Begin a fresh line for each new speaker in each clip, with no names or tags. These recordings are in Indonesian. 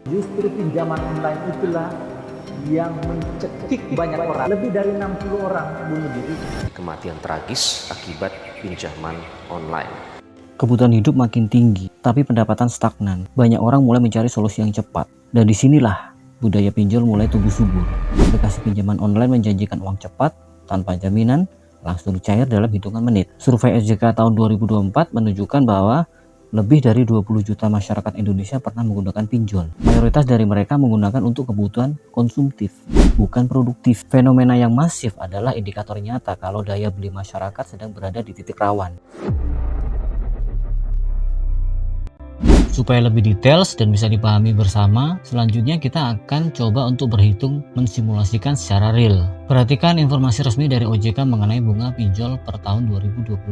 Justru pinjaman online itulah yang mencekik banyak orang. Lebih dari 60 orang bunuh diri.
Kematian tragis akibat pinjaman online.
Kebutuhan hidup makin tinggi, tapi pendapatan stagnan. Banyak orang mulai mencari solusi yang cepat. Dan disinilah budaya pinjol mulai tumbuh subur. Aplikasi pinjaman online menjanjikan uang cepat, tanpa jaminan, langsung cair dalam hitungan menit. Survei OJK tahun 2024 menunjukkan bahwa lebih dari 20 juta masyarakat Indonesia pernah menggunakan pinjol. Mayoritas dari mereka menggunakan untuk kebutuhan konsumtif, bukan produktif. Fenomena yang masif adalah indikator nyata kalau daya beli masyarakat sedang berada di titik rawan. Supaya lebih details dan bisa dipahami bersama, selanjutnya kita akan coba untuk berhitung mensimulasikan secara real. Perhatikan informasi resmi dari OJK mengenai bunga pinjol per tahun 2025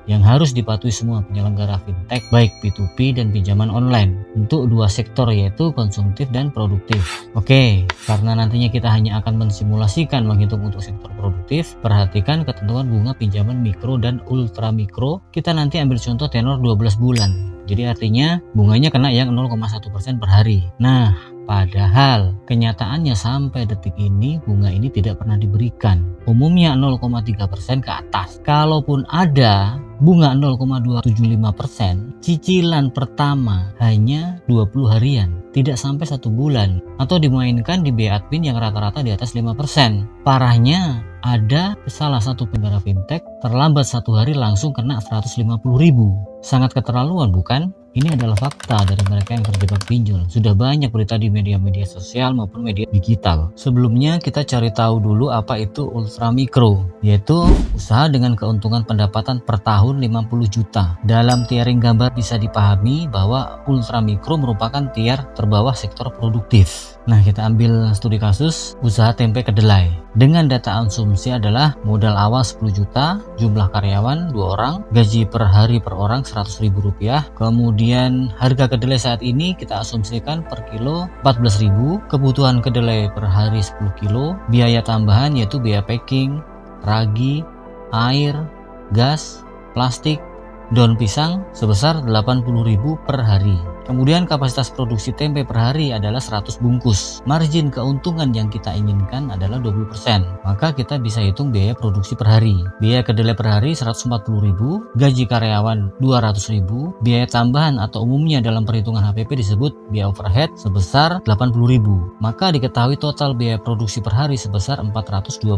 yang harus dipatuhi semua penyelenggara fintech baik P2P dan pinjaman online untuk dua sektor yaitu konsumtif dan produktif. Oke, karena nantinya kita hanya akan mensimulasikan menghitung untuk sektor produktif, perhatikan ketentuan bunga pinjaman mikro dan ultra mikro. Kita nanti ambil contoh tenor 12 bulan. Jadi artinya bunganya kena yang 0,1% per hari. Nah, padahal kenyataannya sampai detik ini bunga ini tidak pernah diberikan. Umumnya 0,3% ke atas. Kalaupun ada bunga 0,275%, cicilan pertama hanya 20 harian, tidak sampai 1 bulan, atau dimainkan di biaya admin yang rata-rata di atas 5%. Parahnya ada salah satu penyelenggara fintech terlambat 1 hari langsung kena 150.000. Sangat keterlaluan bukan? Ini adalah fakta dari mereka yang terjebak pinjol. Sudah banyak berita di media-media sosial maupun media digital. Sebelumnya kita cari tahu dulu apa itu ultra mikro, yaitu usaha dengan keuntungan pendapatan per tahun 50 juta. Dalam tiering gambar bisa dipahami bahwa ultra mikro merupakan tier terbawah sektor produktif. Nah, kita ambil studi kasus usaha tempe kedelai. Dengan data asumsi adalah modal awal 10 juta, jumlah karyawan 2 orang, gaji per hari per orang Rp100.000. Kemudian harga kedelai saat ini kita asumsikan per kilo 14.000, kebutuhan kedelai per hari 10 kilo, biaya tambahan yaitu biaya packing, ragi, air, gas, plastik, daun pisang sebesar 80.000 per hari. Kemudian kapasitas produksi tempe per hari adalah 100 bungkus. Margin keuntungan yang kita inginkan adalah 20%. Maka kita bisa hitung biaya produksi per hari. Biaya kedelai per hari 140.000, gaji karyawan 200.000, biaya tambahan atau umumnya dalam perhitungan HPP disebut biaya overhead sebesar 80.000. Maka diketahui total biaya produksi per hari sebesar 420.000.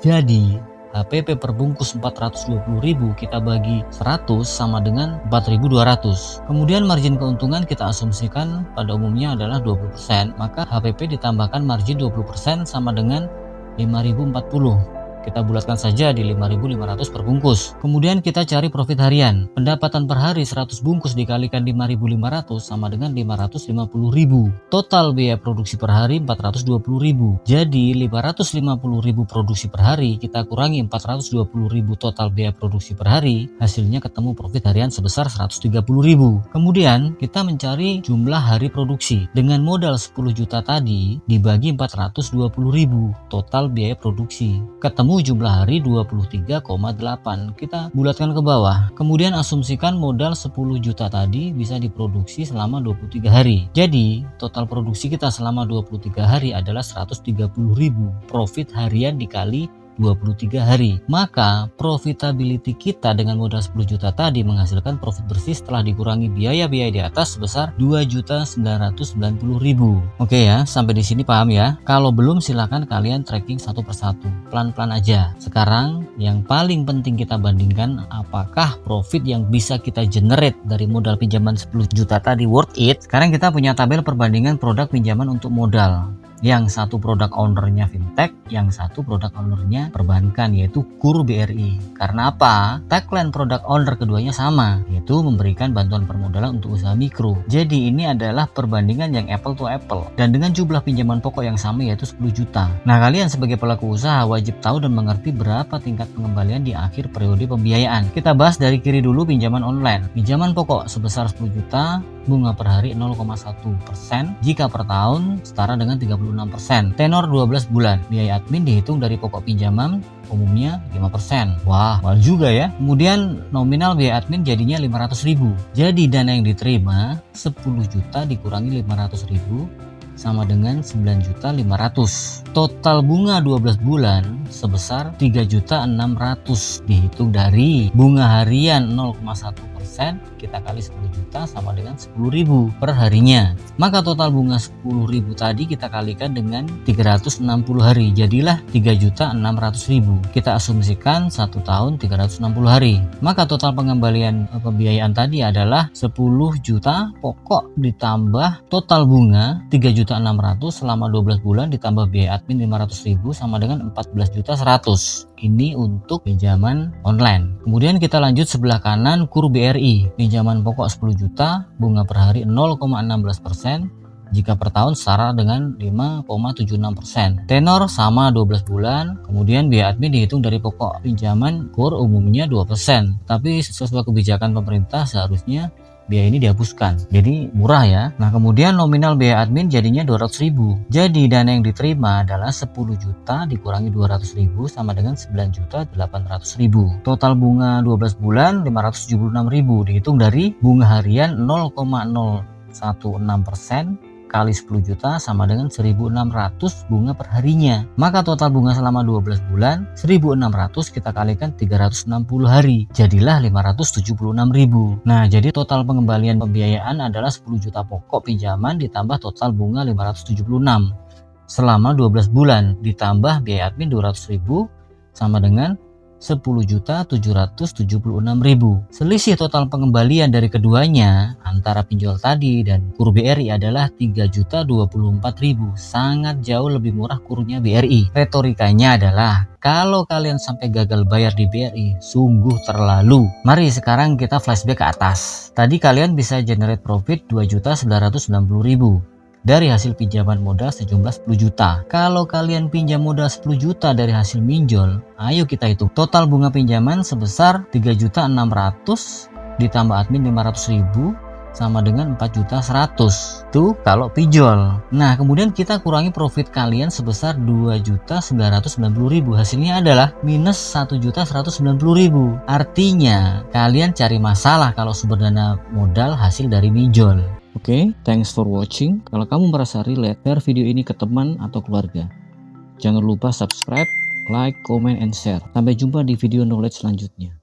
Jadi HPP per bungkus 420.000 kita bagi 100 sama dengan 4.200. Kemudian margin keuntungan kita asumsikan pada umumnya adalah 20%, maka HPP ditambahkan margin 20% sama dengan 5.040. Kita bulatkan saja di 5.500 per bungkus. Kemudian kita cari profit harian. Pendapatan per hari 100 bungkus dikalikan 5.500 sama dengan 550.000. Total biaya produksi per hari 420.000. Jadi 550.000 produksi per hari kita kurangi 420.000 total biaya produksi per hari, hasilnya ketemu profit harian sebesar 130.000. Kemudian kita mencari jumlah hari produksi. Dengan modal 10 juta tadi dibagi 420.000 total biaya produksi. Ketemu jumlah hari 23,8. Kita bulatkan ke bawah. Kemudian asumsikan modal 10 juta tadi bisa diproduksi selama 23 hari. Jadi total produksi kita selama 23 hari adalah 130.000. Profit harian dikali 23 hari. Maka profitability kita dengan modal 10 juta tadi menghasilkan profit bersih setelah dikurangi biaya-biaya di atas sebesar 2.990.000. Oke ya, sampai di sini paham ya? Kalau belum silakan kalian tracking satu persatu. Pelan-pelan aja. Sekarang yang paling penting kita bandingkan apakah profit yang bisa kita generate dari modal pinjaman 10 juta tadi worth it. Sekarang kita punya tabel perbandingan produk pinjaman untuk modal. Yang satu produk ownernya fintech, yang satu produk ownernya perbankan yaitu KUR BRI. Karena apa? Tagline produk owner keduanya sama, yaitu memberikan bantuan permodalan untuk usaha mikro. Jadi ini adalah perbandingan yang apple to apple dan dengan jumlah pinjaman pokok yang sama yaitu 10 juta. Nah, kalian sebagai pelaku usaha wajib tahu dan mengerti berapa tingkat pengembalian di akhir periode pembiayaan. Kita bahas dari kiri dulu pinjaman online. Pinjaman pokok sebesar 10 juta bunga per hari 0,1%, jika per tahun setara dengan 36%. Tenor 12 bulan. Biaya admin dihitung dari pokok pinjaman umumnya 5%. Wah, mahal juga ya. Kemudian nominal biaya admin jadinya 500.000. Jadi dana yang diterima 10 juta dikurangi 500.000 sama dengan 9.500.000. Total bunga 12 bulan sebesar 3.600.000. Dihitung dari bunga harian 0,1%, kita kali 10 juta sama dengan 10.000 per harinya. Maka total bunga 10.000 tadi kita kalikan dengan 360 hari, jadilah 3.600.000. Kita asumsikan 1 tahun 360 hari. Maka total pengembalian pembiayaan tadi adalah 10 juta pokok ditambah total bunga 3.600.000 selama 12 bulan ditambah biaya admin 500.000 sama dengan 14.100.000. Ini untuk pinjaman online. Kemudian kita lanjut sebelah kanan, KUR BRI. Pinjaman pokok 10 juta, bunga per hari 0,16%, jika per tahun setara dengan 5,76%. Tenor sama 12 bulan. Kemudian biaya admin dihitung dari pokok pinjaman KUR umumnya 2%. Tapi sesuai kebijakan pemerintah seharusnya biaya ini dihapuskan, jadi murah ya. Nah, kemudian nominal biaya admin jadinya 200.000. Jadi dana yang diterima adalah 10 juta dikurangi 200.000 sama dengan 9.800.000. Total bunga 12 bulan 576.000, dihitung dari bunga harian 0,016% kali 10 juta sama dengan 1.600 bunga per harinya. Maka total bunga selama 12 bulan 1.600 kita kalikan 360 hari, jadilah 576.000. Nah, jadi total pengembalian pembiayaan adalah 10 juta pokok pinjaman ditambah total bunga 576 selama 12 bulan ditambah biaya admin 200.000 sama dengan 10.776.000. Selisih total pengembalian dari keduanya antara pinjol tadi dan KUR BRI adalah 3.024.000. Sangat jauh lebih murah KURnya BRI. Retorikanya adalah kalau kalian sampai gagal bayar di BRI, sungguh terlalu. Mari sekarang kita flashback ke atas. Tadi kalian bisa generate profit 2.990.000 dari hasil pinjaman modal sejumlah 10 juta. Kalau kalian pinjam modal 10 juta dari hasil minjol, ayo kita hitung. Total bunga pinjaman sebesar 3.600.000 ditambah admin 500.000 sama dengan 4.100.000. Tuh kalau pinjol. Nah, kemudian kita kurangi profit kalian sebesar 2.990.000. Hasilnya adalah minus 1.190.000. Artinya kalian cari masalah kalau sumber dana modal hasil dari minjol. Oke, thanks for watching. Kalau kamu merasa relate, share video ini ke teman atau keluarga. Jangan lupa subscribe, like, comment, and share. Sampai jumpa di video knowledge selanjutnya.